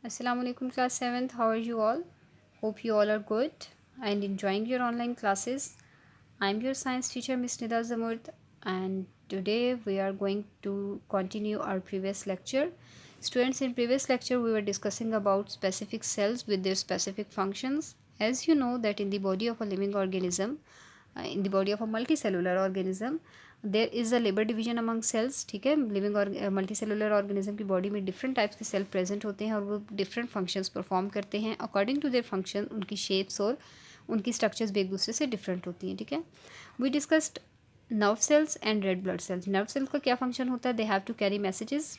Assalamu alaikum class 7th. How are you all? Hope you all are good and enjoying your online classes. I'm your science teacher Miss Nida Zamurad, and today we are going to continue our previous lecture. Students, in previous lecture we were discussing about specific cells with their specific functions. As you know that in the body of a living organism, in the body of a multicellular organism, there is a labour division among cells. ठीक है, living और multi cellular organism की body में different types के cell present होते हैं और वो डिफरेंट फंक्शंस परफॉर्म करते हैं. अकॉर्डिंग टू देयर फंक्शन उनकी शेप्स और उनकी स्ट्रक्चर्स भी एक दूसरे से डिफरेंट होती हैं. ठीक है, we discussed nerve cells and red blood cells. Nerve cell का क्या फंक्शन होता है? They have to carry messages.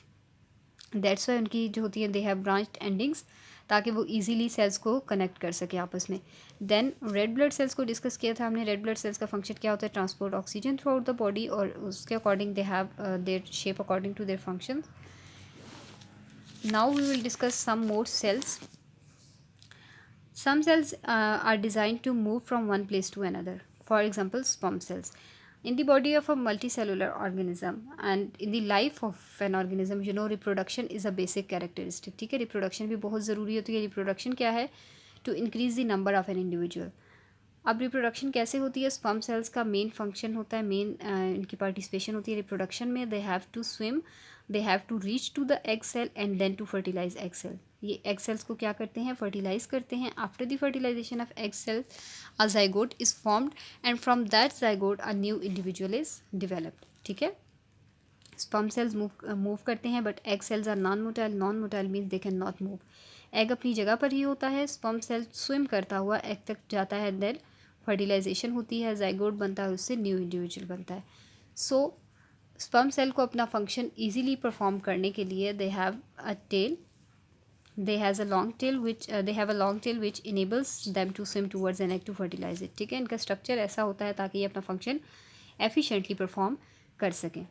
That's why उनकी जो होती है दे हैव ब्रांच्ड एंडिंग्स, ताकि वो इजीली सेल्स को कनेक्ट कर सके आपस में. देन रेड ब्लड सेल्स को डिस्कस किया था हमने. रेड ब्लड सेल्स का फंक्शन क्या होता है? Transport oxygen throughout the body, और उसके according they have their shape according to their function. Now we will discuss some more cells. Some cells are designed to move from one place to another. For example, sperm cells. In the body of a multicellular organism and in the life of an organism, you know, reproduction is a basic characteristic. ठीक है, reproduction भी बहुत ज़रूरी होती है. reproduction क्या है? To increase the number of an individual. अब रिप्रोडक्शन कैसे होती है? स्पर्म सेल्स का मेन फंक्शन होता है, मेन इनकी पार्टिसिपेशन होती है रिप्रोडक्शन में. They have to swim, they have to reach to the egg cell and then to fertilise egg cell. ये एग सेल्स को क्या करते हैं? फर्टिलाइज करते हैं. After the fertilisation of egg cell a zygote is formed and from that zygote a new individual is developed. ठीक है, sperm cells move करते हैं but egg cells are non motile. Non motile means they can not move. Egg अपनी जगह पर ही होता है, sperm cell swim करता हुआ एग तक जाता है, देन फर्टिलाइजेशन होती है, जाइगोट बनता है, उससे न्यू इंडिविजुअल बनता है. सो स्पर्म सेल को अपना फंक्शन ईजिली परफॉर्म करने के लिए they have a tail. they has a long tail which they have a long tail which enables them to swim towards an egg to fertilize it. ठीक है, इनका structure ऐसा होता है ताकि ये अपना फंक्शन एफिशिएंटली परफॉर्म कर सकें.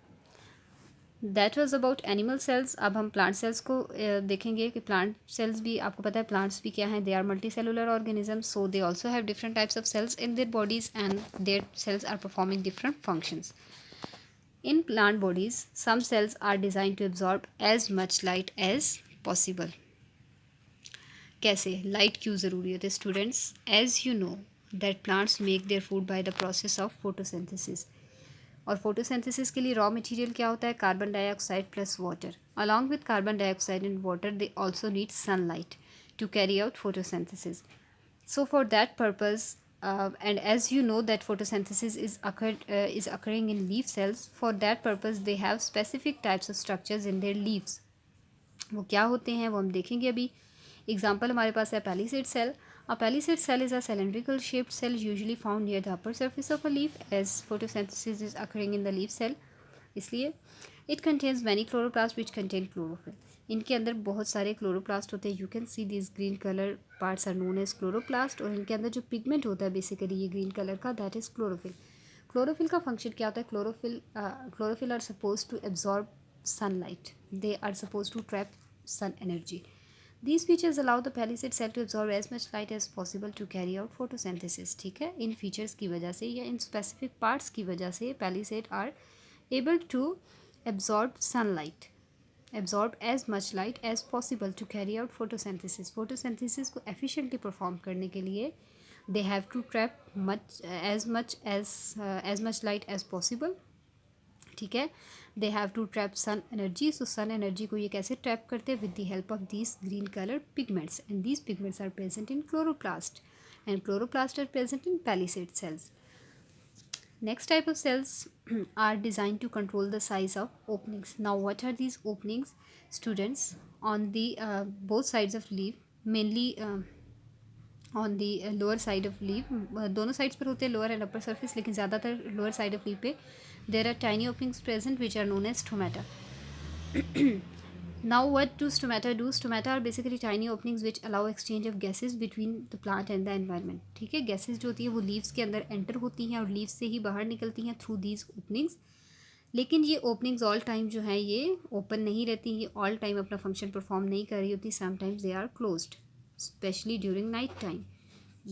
That was about animal cells. अब हम प्लांट सेल्स को देखेंगे कि प्लांट सेल्स भी, आपको पता है प्लांट्स भी क्या हैं? They are multi cellular organism, so they also have different types of cells in their bodies and their cells are performing different functions. In plant bodies some cells are design to absorb as much light as possible. कैसे? Light क्यों ज़रूरी होती है students? As you know that plants make their food by the process of photosynthesis. और photosynthesis के लिए raw material क्या होता है? Carbon dioxide plus water. Along with carbon dioxide and water they also need sunlight to carry out photosynthesis. So for that purpose, and as you know that photosynthesis is occurring in leaf cells, for that purpose they have specific types of structures in their leaves. वो क्या होते हैं वो हम देखेंगे अभी. Example हमारे पास है पैलीसेड cell. A palisade cell is a cylindrical shaped cell usually found near the upper surface of a leaf as photosynthesis is occurring in the leaf cell. इसलिए it contains many chloroplasts which contain chlorophyll. इनके अंदर बहुत सारे chloroplast होते हैं. You can see this green colour parts are known as chloroplast. और इनके अंदर जो पिगमेंट होता है बेसिकली ये ग्रीन कलर का, दैट इज़ क्लोरोफिल. क्लोरोफिल का फंक्शन क्या होता है? Chlorophyll are suppose to absorb sunlight. They are suppose to trap sun energy. These features allow the palisade cell to absorb as much light as possible to carry out photosynthesis. ठीक है, इन features की वजह से या in specific parts की वजह से palisade are able to absorb sunlight, absorb as much light as possible to carry out photosynthesis. photosynthesis को efficiently perform करने के लिए they have to trap as much light as possible. ठीक है, they have to trap sun energy. So sun energy को ये कैसे trap करते हैं? With the help of these green colour pigments, and these pigments are present in chloroplast and chloroplast are present in palisade cells. Next type of cells are designed to control the size of openings. Now what are these openings? Students, on the both sides of leaf, mainly on the lower side of leaf, दोनों sides पर होते हैं lower and upper surface, लेकिन ज़्यादातर lower side of leaf पे there are tiny openings present which are known as stomata. Now what do stomata do? Stomata are basically tiny openings which allow exchange of gases between the plant and the environment. ठीक है, gases जो होती है वो leaves के अंदर enter होती हैं और लीव्स से ही बाहर निकलती हैं थ्रू दीज ओपनिंग्स. लेकिन ये ओपनिंग्स ऑल टाइम जो है ये ओपन नहीं रहती, ये ऑल टाइम अपना फंक्शन परफॉर्म नहीं कर रही होती. Sometimes they are closed, especially during night time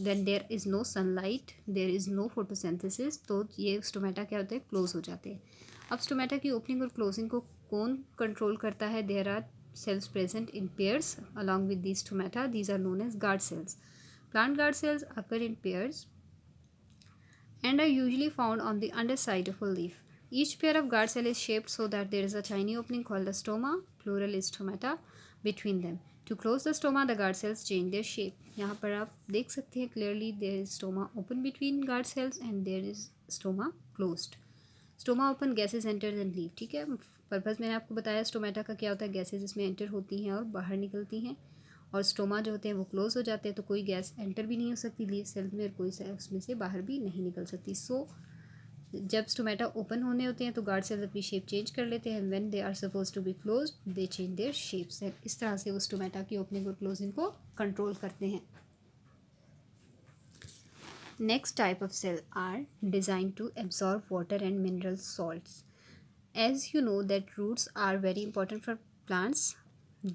when there is no sunlight, there is no photosynthesis. तो ये स्टोमेटा क्या होते हैं? क्लोज हो जाते हैं. अब स्टोमेटा की ओपनिंग और क्लोजिंग को कौन कंट्रोल करता है? There are cells present in pairs along with these stomata. These are known as guard cells. Plant guard cells occur in pairs and are usually found on the underside of a leaf. Each pair of guard cell is shaped so that there is a tiny opening called a stoma, plural is stomata, between them. To close the stoma, the guard cells change their shape. यहाँ पर आप देख सकते हैं clearly there is stoma open between guard cells and there is stoma closed. Stoma open gases enter and leave. ठीक है, purpose मैंने आपको बताया स्टोमेटा का क्या होता है, गैसेज इसमें एंटर होती हैं और बाहर निकलती हैं, और स्टोमा जो होते हैं वो क्लोज हो जाते हैं, तो कोई गैस एंटर भी नहीं हो सकती लीव सेल में और कोई उसमें से बाहर भी नहीं निकल सकती. सो जब स्टोमेटा ओपन होने होते हैं तो गार्ड सेल्स अपनी शेप चेंज कर लेते हैं. When they are suppose to be close they change their shapes. इस तरह से वो स्टोमेटा की ओपनिंग और क्लोजिंग को कंट्रोल करते हैं. Next type of cell are designed to absorb water and mineral salts. As you know that roots are very important for plants.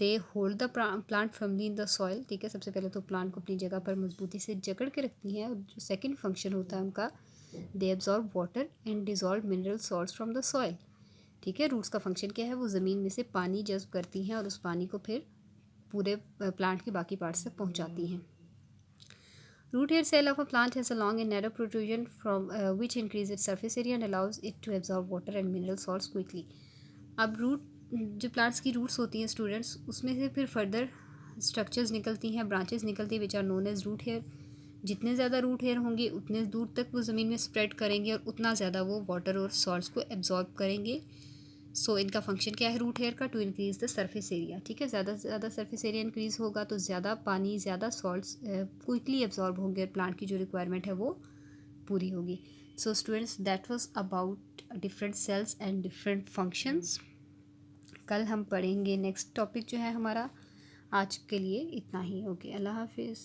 They hold the plant firmly in the soil. ठीक है, सबसे पहले तो plant को अपनी जगह पर मजबूती से जकड़ के रखती हैं, और जो सेकंड फंक्शन होता है उनका, they absorb water and dissolve mineral salts from the soil. ठीक है, रूट्स का फंक्शन क्या है, वो ज़मीन में से पानी जज्ब करती हैं और उस पानी को फिर पूरे प्लांट के बाकी पार्ट्स तक पहुँचाती हैं. Root hair cell of a plant has a long and narrow protrusion from which increases its surface area and allows it to absorb water and mineral salts quickly. अब रूट जो plants की roots होती हैं students, उसमें से फिर further structures निकलती हैं, ब्रांचेस निकलती हैं which are known as root hair. जितने ज़्यादा रूट हेयर होंगे उतने दूर तक वो ज़मीन में स्प्रेड करेंगे और उतना ज़्यादा वो वाटर और सॉल्ट्स को एब्जॉर्ब करेंगे. सो इनका फंक्शन क्या है रूट हेयर का, to increase the surface area. ठीक है, ज़्यादा से ज़्यादा सरफेस एरिया इंक्रीज़ होगा तो ज़्यादा पानी, ज़्यादा सॉल्ट्स क्विकली एब्जॉर्ब होंगे और प्लांट की जो रिक्वायरमेंट है वो पूरी होगी. So students that was about different cells and different functions. कल हम पढ़ेंगे नेक्स्ट टॉपिक जो है हमारा. आज के लिए इतना ही. ओके, अल्लाह हाफिज़.